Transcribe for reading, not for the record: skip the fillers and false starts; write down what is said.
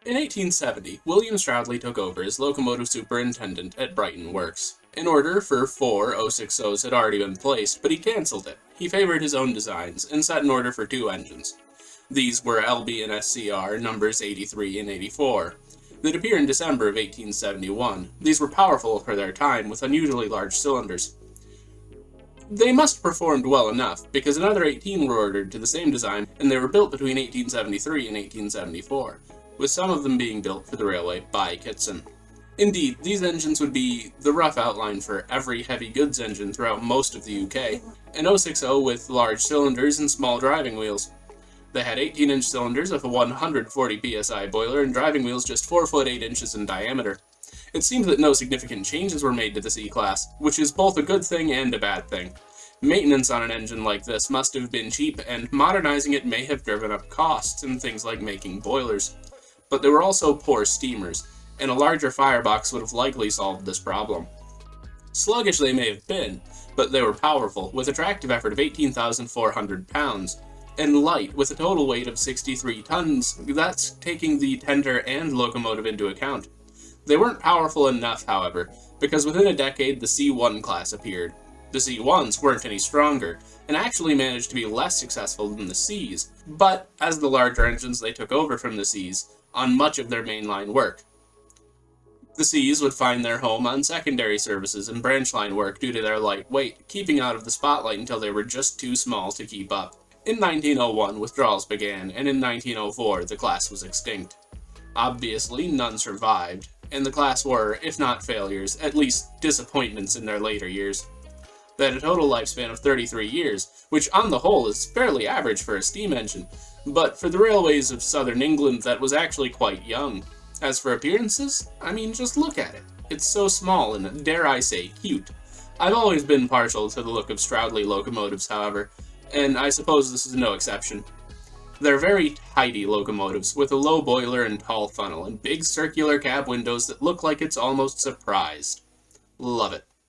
In 1870, William Stroudley took over as locomotive superintendent at Brighton Works. An order for 4 060s had already been placed, but he cancelled it. He favored his own designs and set an order for 2 engines. These were LB&SCR numbers 83 and 84. That appear in December of 1871. These were powerful for their time, with unusually large cylinders. They must have performed well enough, because another 18 were ordered to the same design, and they were built between 1873 and 1874, with some of them being built for the railway by Kitson. Indeed, these engines would be the rough outline for every heavy goods engine throughout most of the UK, an 060 with large cylinders and small driving wheels. They had 18-inch cylinders with a 140 psi boiler and driving wheels just 4 foot 8 inches in diameter. It seems that no significant changes were made to the C Class, which is both a good thing and a bad thing. Maintenance on an engine like this must have been cheap, and modernizing it may have driven up costs in things like making boilers. But they were also poor steamers, and a larger firebox would have likely solved this problem. Sluggish they may have been, but they were powerful, with a tractive effort of 18,400 pounds. And light, with a total weight of 63 tons, that's taking the tender and locomotive into account. They weren't powerful enough, however, because within a decade the C1 class appeared. The C1s weren't any stronger, and actually managed to be less successful than the Cs, but as the larger engines they took over from the Cs on much of their mainline work. The Cs would find their home on secondary services and branch line work due to their light weight, keeping out of the spotlight until they were just too small to keep up. In 1901, withdrawals began, and in 1904, the class was extinct. Obviously, none survived, and the class were, if not failures, at least disappointments in their later years. They had a total lifespan of 33 years, which on the whole is fairly average for a steam engine, but for the railways of southern England that was actually quite young. As for appearances, I mean, just look at it. It's so small and, dare I say, cute. I've always been partial to the look of Stroudley locomotives, however, and I suppose this is no exception. They're very tidy locomotives, with a low boiler and tall funnel, and big circular cab windows that look like it's almost surprised. Love it.